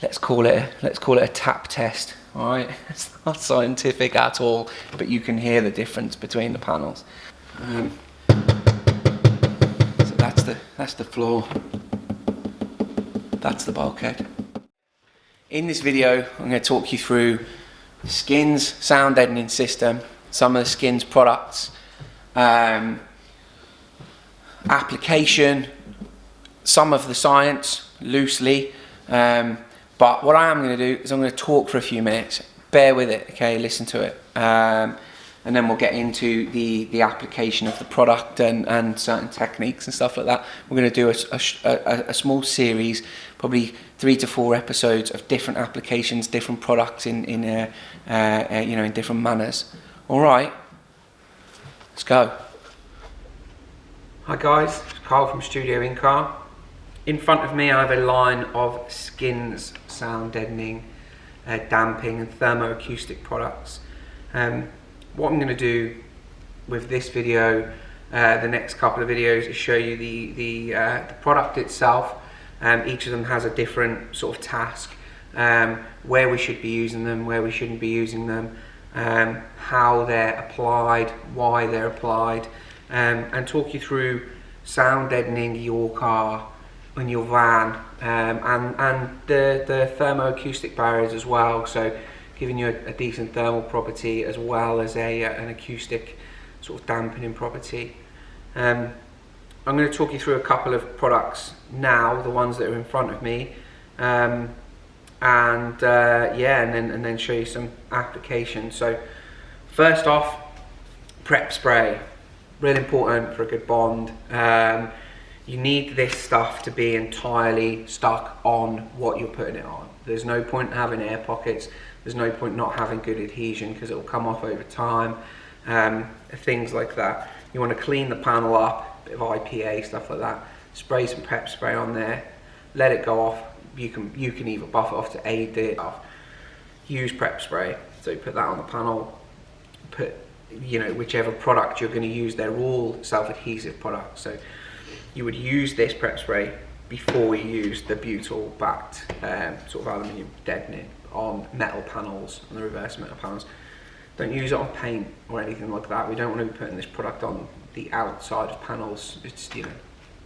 let's call it a tap test. All right, it's not scientific at all, but you can hear the difference between the panels. So that's the floor. That's the bulkhead. In this video, I'm going to talk you through the Skinz sound deadening system, some of the Skinz products, application, some of the science loosely. But what I am going to do is I'm going to talk for a few minutes. Bear with it, okay? Listen to it, and then we'll get into the application of the product and certain techniques and stuff like that. We're going to do a small series, probably 3 to 4 episodes of different applications, different products in different manners. All right, let's go. Hi guys, it's Carl from Studio Incar. In front of me I have a line of Skinz sound deadening, damping and thermoacoustic products. What I'm going to do with this video, the next couple of videos, is show you the product itself. Each of them has a different sort of task, where we should be using them, where we shouldn't be using them, how they're applied, why they're applied, and talk you through sound deadening your car, in your van, and the thermoacoustic barriers as well, so giving you a decent thermal property as well as an acoustic sort of dampening property. I'm going to talk you through a couple of products now, the ones that are in front of me, and then show you some applications. So first off, prep spray, really important for a good bond. You need this stuff to be entirely stuck on what you're putting it on. There's no point in having air pockets, there's no point not having good adhesion because it will come off over time, things like that. You want to clean the panel up, a bit of IPA, stuff like that, spray some prep spray on there, let it go off. You can either buff it off to aid it off. Use prep spray, so put that on the panel, put whichever product you're going to use, they're all self-adhesive products, so you would use this prep spray before you use the butyl backed sort of aluminium deadening on metal panels, on the reverse metal panels. Don't use it on paint or anything like that. We don't want to be putting this product on the outside of panels. It's,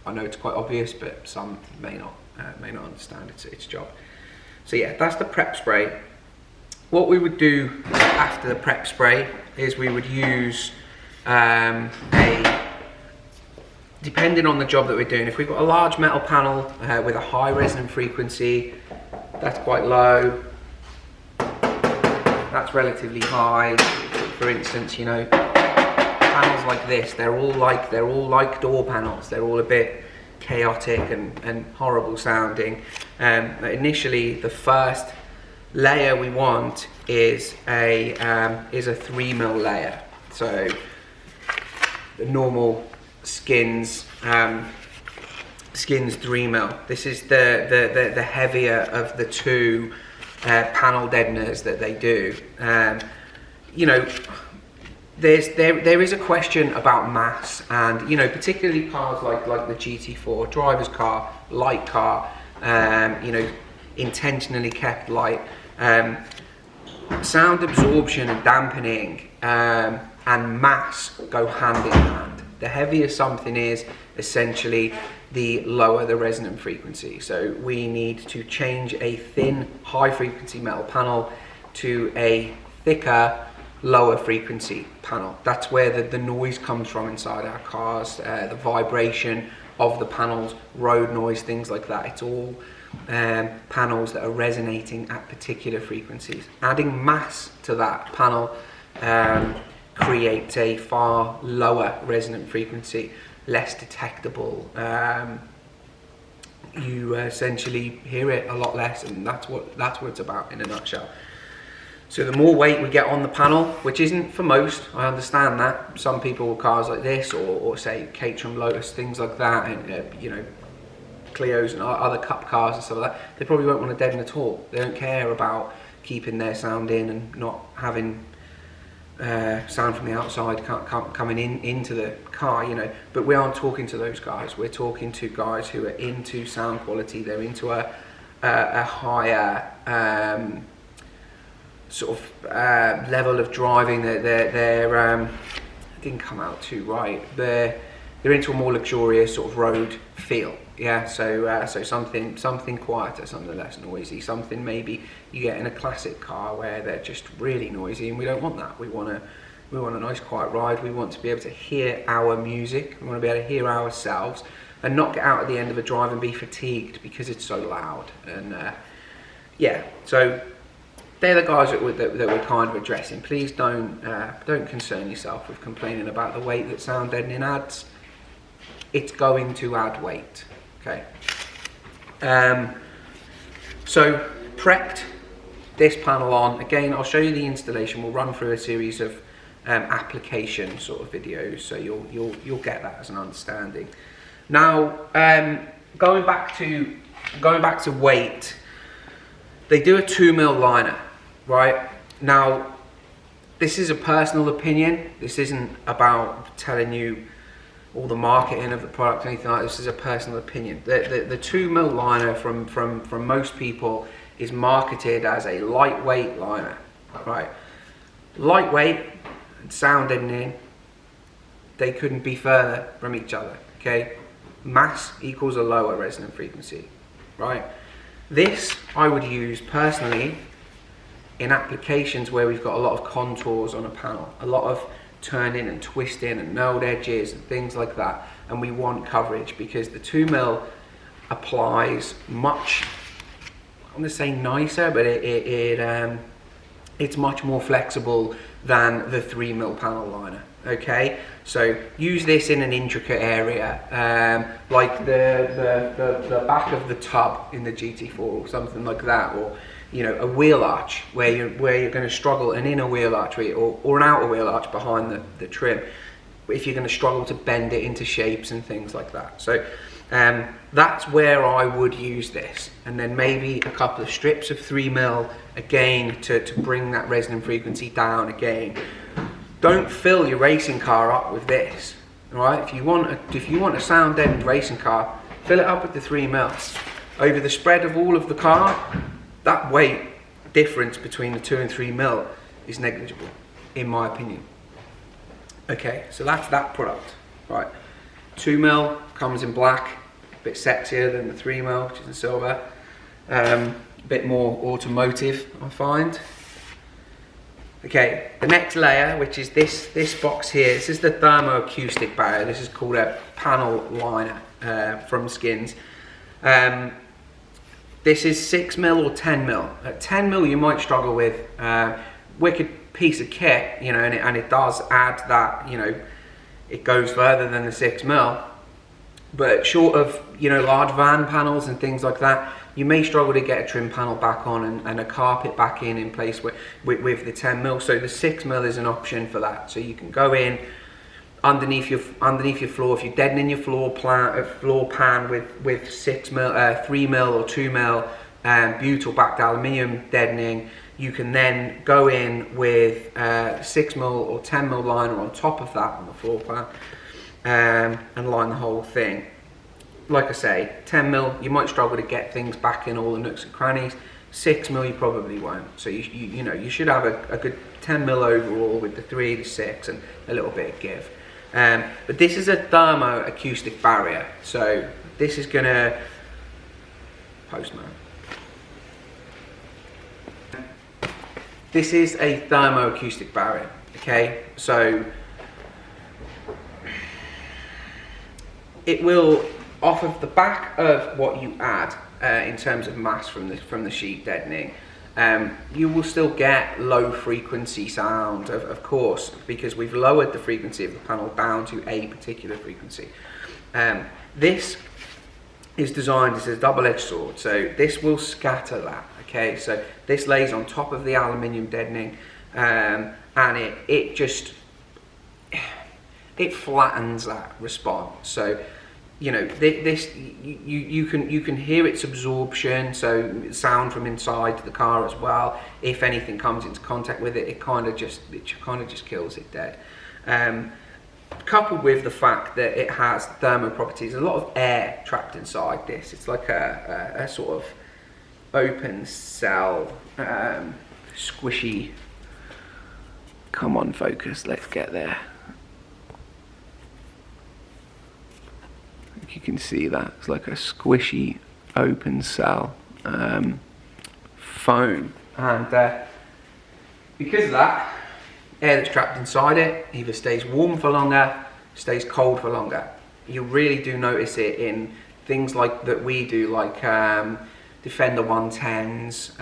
I know it's quite obvious, but some may not understand its job. So yeah, that's the prep spray. What we would do after the prep spray is we would use depending on the job that we're doing, if we've got a large metal panel with a high resonant frequency, that's quite low, that's relatively high. For instance, panels like this, they're all like door panels. They're all a bit chaotic and horrible sounding. Initially, the first layer we want is a 3mm layer. So the normal Skinz 3mm. This is the heavier of the two panel deadeners that they do. There is a question about mass, and particularly cars like the GT4, driver's car, light car, intentionally kept light. Sound absorption and dampening and mass go hand in hand. The heavier something is, essentially, the lower the resonant frequency. So we need to change a thin, high frequency metal panel to a thicker, lower frequency panel. That's where the noise comes from inside our cars, the vibration of the panels, road noise, things like that. It's all panels that are resonating at particular frequencies. Adding mass to that panel creates a far lower resonant frequency, less detectable. You essentially hear it a lot less, and that's what it's about in a nutshell. So the more weight we get on the panel, which isn't for most, I understand that. Some people with cars like this, or say Caterham, Lotus, things like that, and Clios and other cup cars and stuff like that, they probably won't want to deaden at all. They don't care about keeping their sound in and not having sound from the outside coming into the car, but we aren't talking to those guys. We're talking to guys who are into sound quality. They're into a a higher sort of level of driving. They're didn't come out too right. They're into a more luxurious sort of road feel. Yeah, so something quieter, something less noisy, something maybe you get in a classic car where they're just really noisy, and we don't want that. We want a nice quiet ride. We want to be able to hear our music. We want to be able to hear ourselves and not get out at the end of a drive and be fatigued because it's so loud. And yeah, so they're the guys that we're kind of addressing. Please don't concern yourself with complaining about the weight that sound deadening adds. It's going to add weight. Okay. So prepped this panel on. Again, I'll show you the installation. We'll run through a series of application sort of videos, so you'll get that as an understanding. Now, going back to weight, they do a 2mm liner, right? Now, this is a personal opinion. This isn't about telling you all the marketing of the product or anything like that. This is a personal opinion. The 2mm liner from most people is marketed as a lightweight liner, right? Lightweight and sound deadening, they couldn't be further from each other, okay? Mass equals a lower resonant frequency, right? This I would use personally in applications where we've got a lot of contours on a panel, a lot of turning and twisting and knurled edges and things like that, and we want coverage because the 2mm applies much, I'm going to say nicer, but it's much more flexible than the 3mm panel liner. Okay, so use this in an intricate area, like the back of the tub in the GT4 or something like that, or you know, a wheel arch where you're going to struggle, an inner wheel arch or an outer wheel arch behind the trim, if you're going to struggle to bend it into shapes and things like that. So that's where I would use this, and then maybe a couple of strips of 3mm again to bring that resonant frequency down again. Don't fill your racing car up with this, right? If you want a sound deadened racing car, fill it up with the 3mm. Over the spread of all of the car, that weight difference between the 2 and 3mm is negligible, in my opinion. Okay, so that's that product, right? 2mm comes in black, a bit sexier than the 3mm, which is in silver. A bit more automotive, I find. Okay, the next layer, which is this box here, this is the thermoacoustic barrier. This is called a panel liner from Skinz. This is 6mm or 10mm. At 10mm you might struggle with. Wicked piece of kit, you know, and it does add that, you know, it goes further than the 6mm. But short of, you know, large van panels and things like that, you may struggle to get a trim panel back on and a carpet back in place with the 10mm. So the 6mm is an option for that. So you can go in underneath your floor. If you're deadening your floor pan with 6mm, 3mm or 2mm butyl backed aluminium deadening, you can then go in with 6mm or 10mm liner on top of that on the floor pan and line the whole thing. Like I say, 10mm, you might struggle to get things back in all the nooks and crannies. 6mm, you probably won't. So you know, you should have a good 10mm overall with the 3, the 6, and a little bit of give. But this is a thermoacoustic barrier. So this is gonna postman. This is a thermoacoustic barrier. Okay, so it will, off of the back of what you add in terms of mass from the sheet deadening, you will still get low frequency sound, of course, because we've lowered the frequency of the panel down to a particular frequency. This is designed as a double-edged sword, so this will scatter that. Okay, so this lays on top of the aluminium deadening, and it flattens that response. So you know, this you can hear its absorption, so sound from inside the car as well. If anything comes into contact with it, it kind of just kills it dead. Coupled with the fact that it has thermal properties, a lot of air trapped inside this. It's like a sort of open cell, squishy. Come on, focus, let's get there. I think you can see that. It's like a squishy open cell foam. And because of that, air that's trapped inside it either stays warm for longer, stays cold for longer. You really do notice it in things like that we do, like Defender 110s,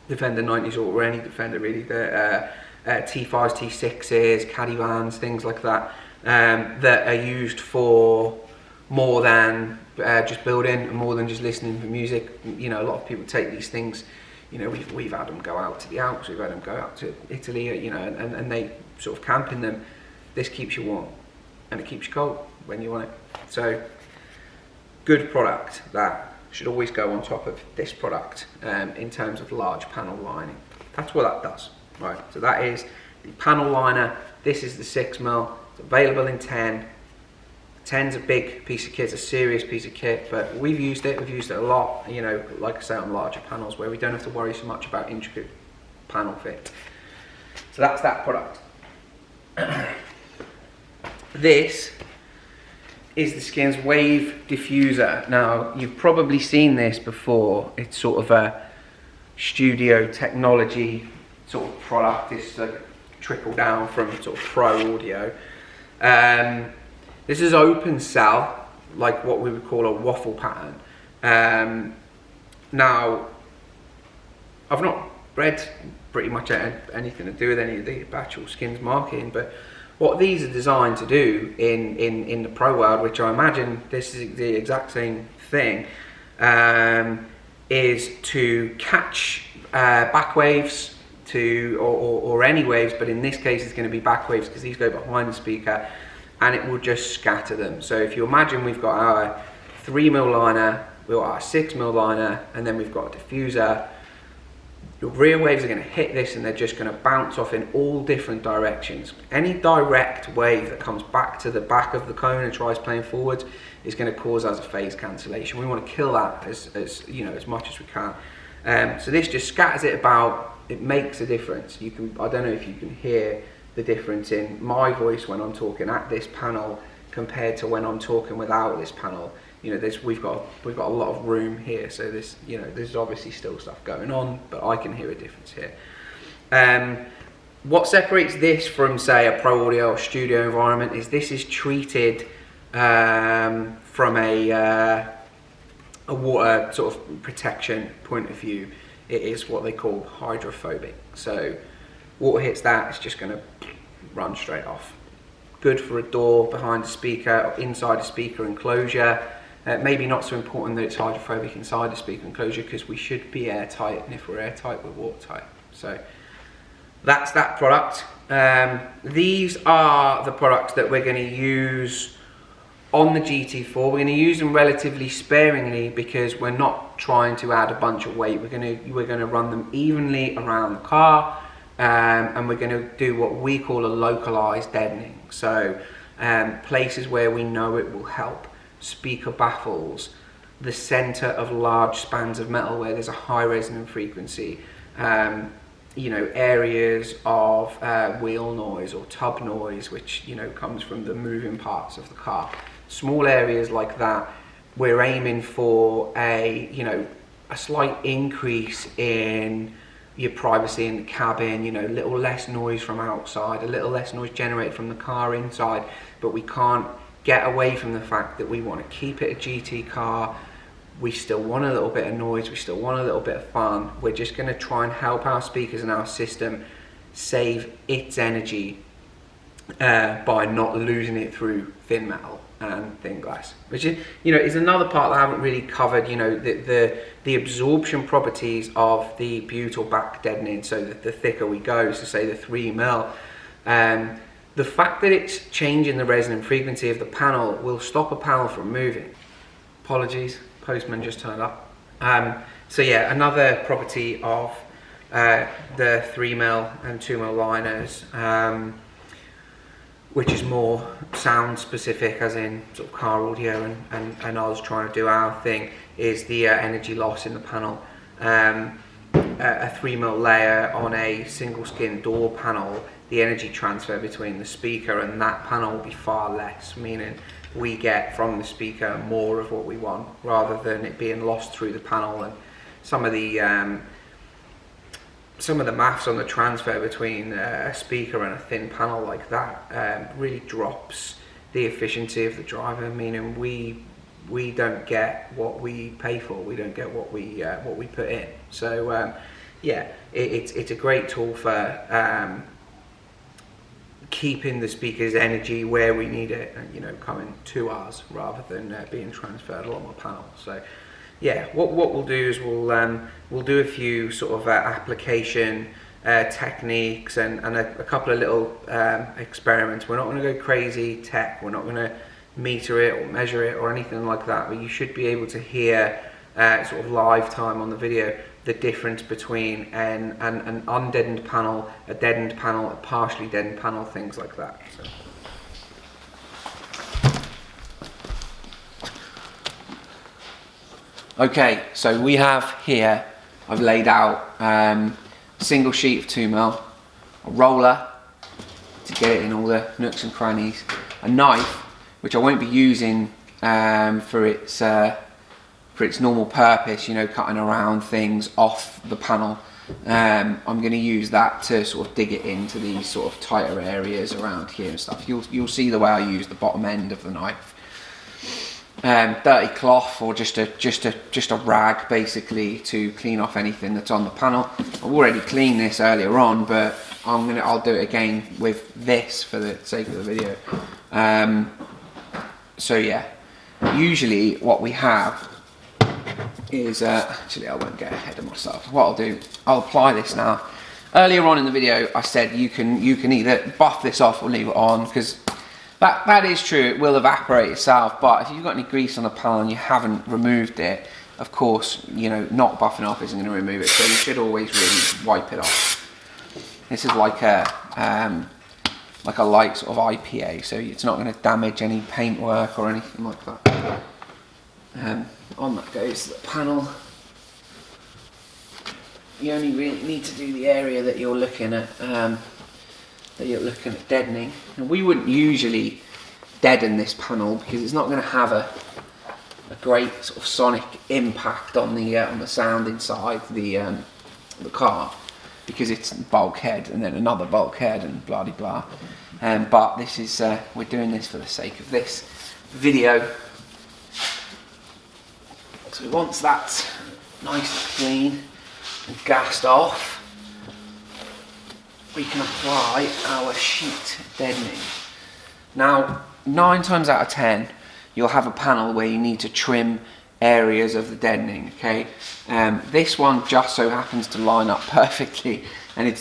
Defender 90s, or any Defender really, the T5s, T6s, caddy vans, things like that, that are used for more than just building, more than just listening to music. You know, a lot of people take these things, you know, we've had them go out to the Alps, we've had them go out to Italy, you know, and they sort of camp in them. This keeps you warm and it keeps you cold when you want it. So, good product. That should always go on top of this product in terms of large panel lining. That's what that does. Right, so that is the panel liner. This is the 6mm. It's available in 10. 10's a big piece of kit, it's a serious piece of kit, but we've used it a lot, you know, like I say, on larger panels where we don't have to worry so much about intricate panel fit. So that's that product. This is the Skinz Wave Diffuser. Now, you've probably seen this before. It's sort of a studio technology sort of product. It's like trickle down from sort of pro audio. This is open cell, like what we would call a waffle pattern. Now, I've not read pretty much anything to do with any of the actual Skinz marketing, but what these are designed to do in the pro world, which I imagine this is the exact same thing, is to catch back waves or any waves, but in this case it's going to be back waves because these go behind the speaker, and it will just scatter them. So if you imagine we've got our 3mm liner, we've got our 6mm liner, and then we've got a diffuser, your rear waves are going to hit this and they're just going to bounce off in all different directions. Any direct wave that comes back to the back of the cone and tries playing forwards is going to cause us a phase cancellation. We want to kill that as you know, as much as we can. So this just scatters it about. It makes a difference. You can, I don't know if you can hear the difference in my voice when I'm talking at this panel compared to when I'm talking without this panel. You know, we've got a lot of room here, so this, you know, there's obviously still stuff going on, but I can hear a difference here. What separates this from, say, a pro audio or studio environment is this is treated from a water sort of protection point of view. It is what they call hydrophobic. So water hits that, it's just going to run straight off. Good for a door behind a speaker or inside a speaker enclosure. Maybe not so important that it's hydrophobic inside a speaker enclosure because we should be airtight, and if we're airtight, we're watertight. So that's that product. These are the products that we're going to use on the GT4. We're going to use them relatively sparingly because we're not trying to add a bunch of weight. We're going to run them evenly around the car, and we're going to do what we call a localized deadening. So places where we know it will help. Speaker baffles, the center of large spans of metal where there's a high resonant frequency, you know, areas of wheel noise or tub noise, which, you know, comes from the moving parts of the car. Small areas like that, we're aiming for a, you know, a slight increase in your privacy in the cabin, you know, a little less noise from outside, a little less noise generated from the car inside, but we can't get away from the fact that we want to keep it a GT car. We still want a little bit of noise, we still want a little bit of fun. We're just going to try and help our speakers and our system save its energy by not losing it through thin metal and thin glass, which is, you know, is another part that I haven't really covered. You know, the absorption properties of the butyl back deadening, so that the thicker we go, so say the 3mm, the fact that it's changing the resonant frequency of the panel will stop a panel from moving. Apologies, postman just turned up. So yeah, another property of the 3mm and 2mm liners. which is more sound specific, as in sort of car audio and us trying to do our thing, is the energy loss in the panel. A 3mm layer on a single skin door panel, the energy transfer between the speaker and that panel will be far less, meaning we get from the speaker more of what we want rather than it being lost through the panel. And some of the maths on the transfer between a speaker and a thin panel like that really drops the efficiency of the driver, meaning we don't get what we pay for, we don't get what we put in. So yeah, it's a great tool for keeping the speaker's energy where we need it, and you know, coming to us rather than being transferred along the panel. So yeah, what we'll do is we'll do a few sort of application techniques and a couple of little experiments. We're not going to go crazy tech, we're not going to meter it or measure it or anything like that, but you should be able to hear sort of live time on the video the difference between an undeadened panel, a deadened panel, a partially deadened panel, things like that. Okay, so we have here, I've laid out single sheet of 2mm, a roller to get it in all the nooks and crannies, a knife, which I won't be using for its normal purpose, you know, cutting around things off the panel. I'm going to use that to sort of dig it into these sort of tighter areas around here and stuff. You'll see the way I use the bottom end of the knife. Dirty cloth or just a rag basically to clean off anything that's on the panel. I've already cleaned this earlier on, but I'll do it again with this for the sake of the video. So yeah, usually what we have is actually I won't get ahead of myself. What I'll do, I'll apply this now. Earlier on in the video I said you can either buff this off or leave it on, because that is true, it will evaporate itself, but if you've got any grease on the panel and you haven't removed it, of course, you know, not buffing off isn't going to remove it, so you should always really wipe it off. This is like a light sort of IPA, so it's not going to damage any paintwork or anything like that. On that goes the panel. You only really need to do the area that you're looking at deadening. And we wouldn't usually deaden this panel because it's not going to have a great sort of sonic impact on the sound inside the car, because it's bulkhead and then another bulkhead and blah de blah. But this is we're doing this for the sake of this video. So once that's nice and clean and gassed off, we can apply our sheet deadening. Now, 9 times out of 10, you'll have a panel where you need to trim areas of the deadening, okay? This one just so happens to line up perfectly, and I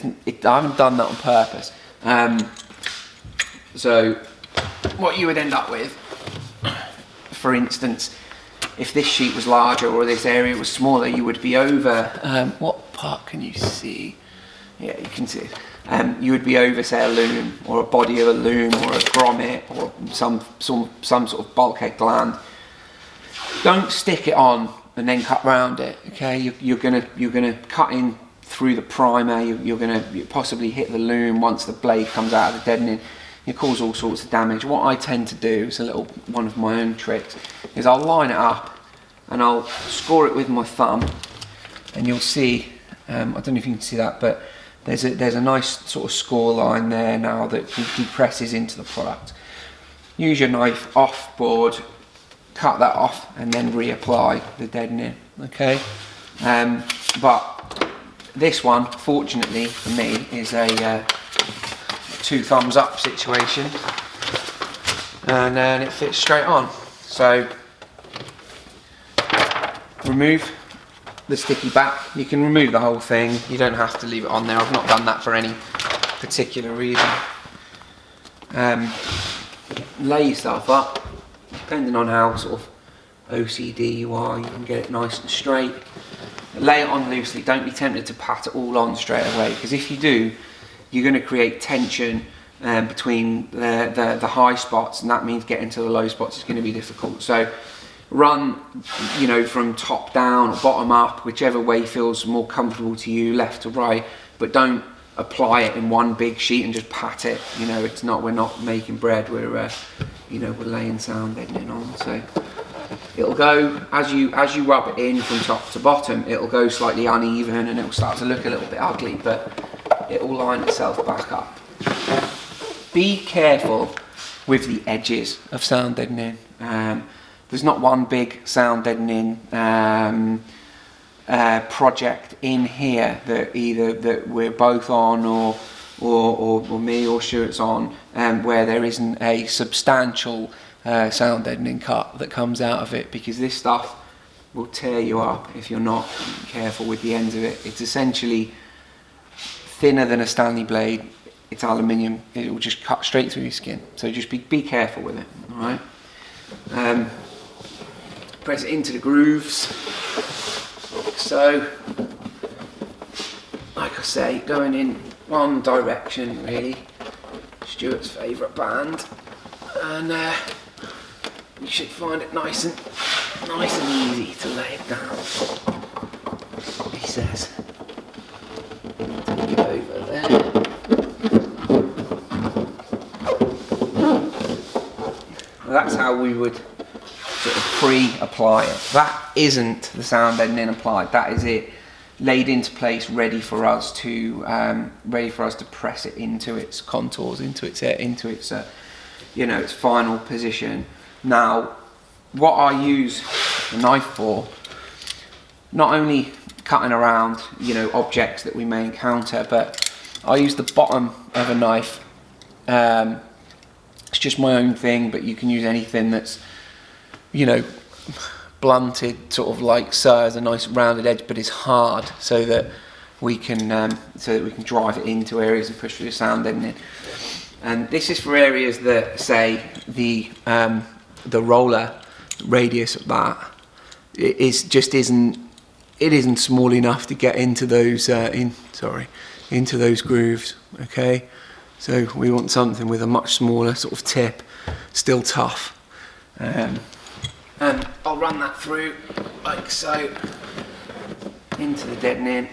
haven't done that on purpose. So what you would end up with, for instance, if this sheet was larger or this area was smaller, you would be over, what part can you see? Yeah, you can see it. You would be over, say, a loom, or a body of a loom, or a grommet, or some sort of bulkhead gland. Don't stick it on and then cut round it. Okay, you're gonna cut in through the primer. You're gonna possibly hit the loom once the blade comes out of the deadening. You cause all sorts of damage. What I tend to do, it's a little one of my own tricks, is I'll line it up and I'll score it with my thumb, and you'll see. I don't know if you can see that, but there's a nice sort of score line there now that depresses into the product. Use your knife off board, cut that off, and then reapply the deadening. Okay, but this one, fortunately for me, is a 2 thumbs up situation, and then it fits straight on. So remove the sticky back. You can remove the whole thing, you don't have to leave it on there. I've not done that for any particular reason. Lay yourself up, depending on how sort of OCD you are, you can get it nice and straight. Lay it on loosely, don't be tempted to pat it all on straight away, because if you do, you're going to create tension between the high spots, and that means getting to the low spots is going to be difficult. So run, you know, from top down or bottom up, whichever way feels more comfortable to you, left to right, but don't apply it in one big sheet and just pat it. You know, it's not, we're not making bread, we're you know, we're laying sound deadening on. So it'll go, as you rub it in from top to bottom, it'll go slightly uneven and it'll start to look a little bit ugly, but it'll line itself back up. Be careful with the edges of sound deadening. There's not one big sound deadening project in here that either that we're both on or me or Stuart's on, where there isn't a substantial sound deadening cut that comes out of it, because this stuff will tear you up if you're not careful with the ends of it. It's essentially thinner than a Stanley blade. It's aluminium. It will just cut straight through your skin. So just be careful with it. All right. Press it into the grooves. So, like I say, going in one direction really. Stuart's favourite band, and you should find it nice and easy to lay it down. He says. Take it over there. Well, that's how we would sort of pre-apply it. That isn't the sound deadening applied. That is it laid into place, ready for us to press it into its contours, into its you know, its final position. Now, what I use the knife for, not only cutting around, you know, objects that we may encounter, but I use the bottom of a knife. It's just my own thing, but you can use anything that's, you know, blunted, sort of like so, has a nice rounded edge, but is hard, so that we can drive it into areas and push through the sound deadening. And this is for areas that, say, the roller radius of that isn't small enough to get into those into those grooves. Okay, so we want something with a much smaller sort of tip, still tough. And I'll run that through like so into the deadening,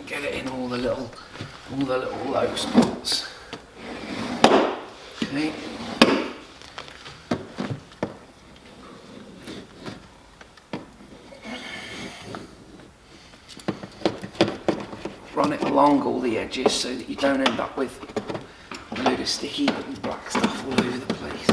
get it in all the little low spots. Okay. Run it along all the edges so that you don't end up with a load of sticky black stuff all over the place.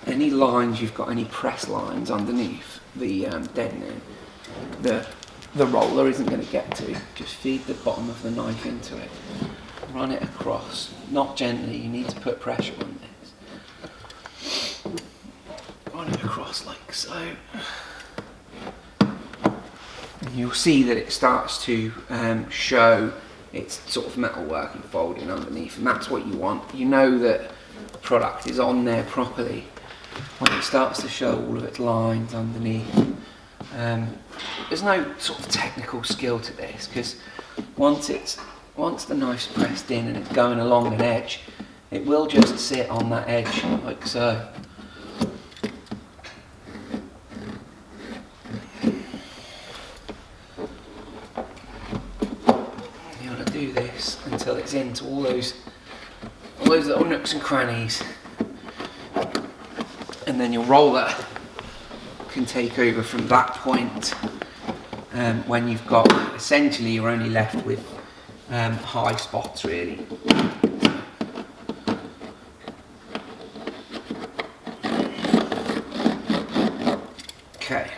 Any lines you've got, any press lines underneath the deadening, the roller isn't going to get to. Just feed the bottom of the knife into it, run it across, not gently, you need to put pressure on this. Run it across like so. And you'll see that it starts to show its sort of metalwork and folding underneath, and that's what you want. You know that the product is on there properly when it starts to show all of its lines underneath. There's no sort of technical skill to this, because once the knife's pressed in and it's going along an edge, it will just sit on that edge like so. You want to do this until it's into all those little nooks and crannies. And then your roller can take over from that point, when you've got, essentially you're only left with high spots really. Okay,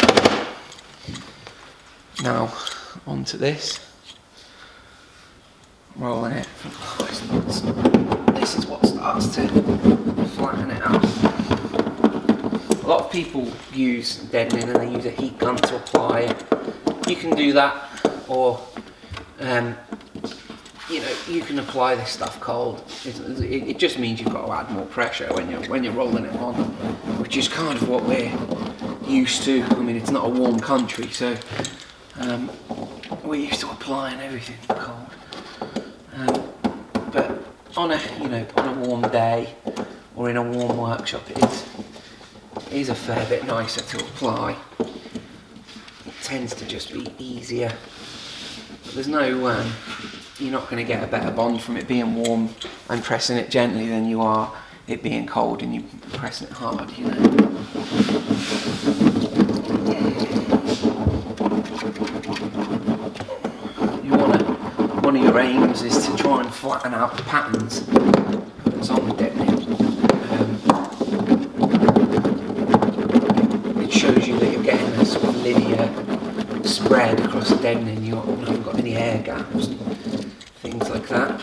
now onto this, rolling it from the high spots. This is what starts to flatten it out. A lot of people use deadening and they use a heat gun to apply it. You can do that, or you know, you can apply this stuff cold. It just means you've got to add more pressure when you're rolling it on, which is kind of what we're used to. I mean, it's not a warm country, so we're used to applying everything cold. But on a warm day or in a warm workshop, it is a fair bit nicer to apply. It tends to just be easier. But there's no you're not going to get a better bond from it being warm and pressing it gently than you are it being cold and you pressing it hard, you know. One of your aims is to try and flatten out the patterns that's on the deadening. It shows you that you're getting a sort of linear spread across the deadening. You haven't got any air gaps and things like that.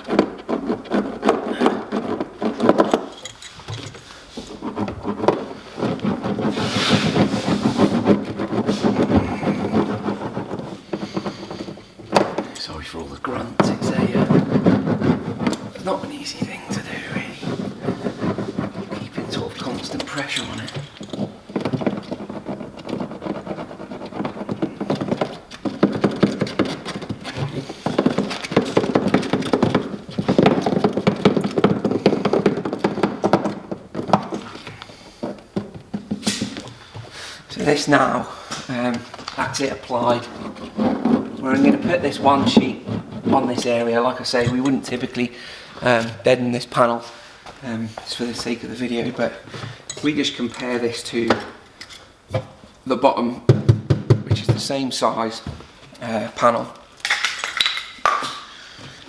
Sorry for all the grunts, it's not an easy thing to do really, keeping sort of constant pressure on it. So this now, that's it applied. We're going to put this one sheet on this area. Like I say, we wouldn't typically deaden this panel just for the sake of the video, but we just compare this to the bottom, which is the same size panel.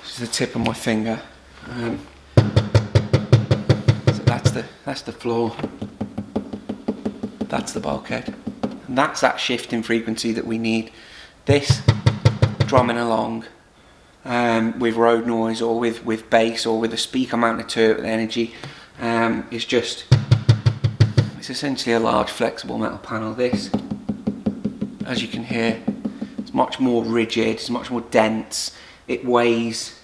This is the tip of my finger. So that's the floor. That's the bulkhead. And that's that shift in frequency that we need. This drumming along with road noise or with bass or with a speaker mounted to it with energy it's essentially a large flexible metal panel. This, as you can hear, it's much more rigid, it's much more dense, it weighs,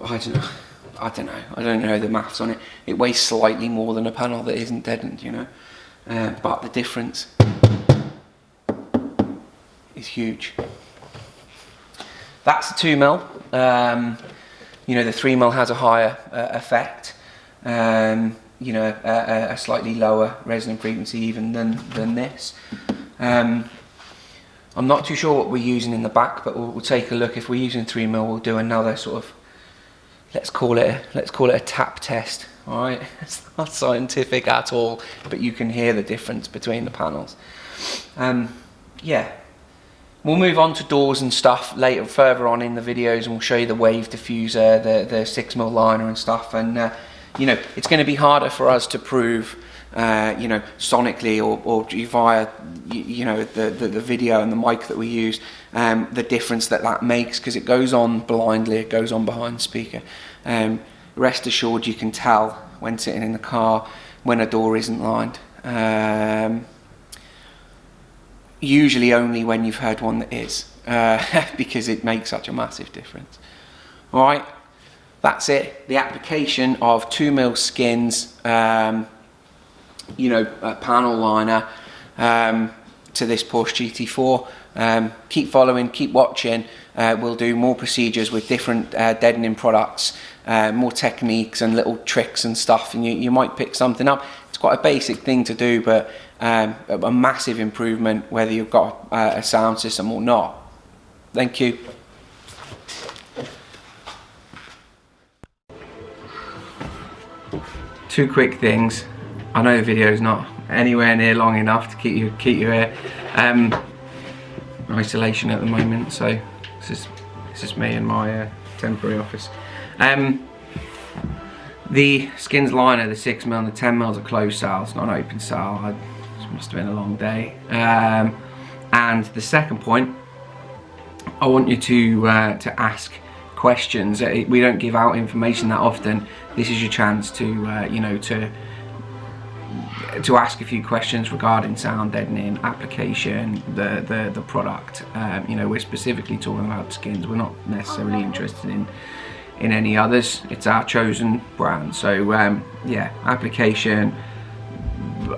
I don't know the maths on it, it weighs slightly more than a panel that isn't deadened, you know, but the difference is huge. That's the 2mm. You know, the 3mm has a higher effect. You know, a slightly lower resonant frequency even than this. I'm not too sure what we're using in the back, but we'll take a look. If we're using 3mm, we'll do another sort of, let's call it a tap test. All right, it's not scientific at all, but you can hear the difference between the panels. Yeah. We'll move on to doors and stuff later, further on in the videos, and we'll show you the wave diffuser, the 6mm liner and stuff. And you know, it's going to be harder for us to prove, you know, sonically or via, you know, the video and the mic that we use, the difference that makes, because it goes on blindly, it goes on behind the speaker. Rest assured, you can tell when sitting in the car when a door isn't lined. Usually only when you've heard one that is, because it makes such a massive difference. All right, that's it. The application of 2mm Skinz, you know, panel liner to this Porsche GT4. Keep following, keep watching. We'll do more procedures with different deadening products, more techniques and little tricks and stuff, and you might pick something up. It's quite a basic thing to do, but a massive improvement whether you've got a sound system or not. Thank you. Two quick things. I know the video is not anywhere near long enough to keep you here. Isolation at the moment, so this is me in my temporary office. The Skinz liner, the 6mm and the 10mm is a closed sale, it's not an open sale. It must have been a long day. And the second point, I want you to ask questions. We don't give out information that often. This is your chance to you know, to to ask a few questions regarding sound deadening, application, the product. You know, we're specifically talking about Skinz. We're not necessarily interested in any others. It's our chosen brand. So yeah, application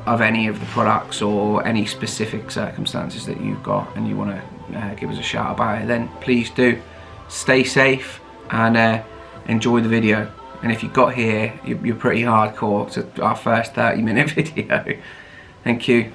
of any of the products or any specific circumstances that you've got and you want to give us a shout about it, then please do. Stay safe and enjoy the video. And if you got here, you're pretty hardcore to our first 30-minute video. Thank you.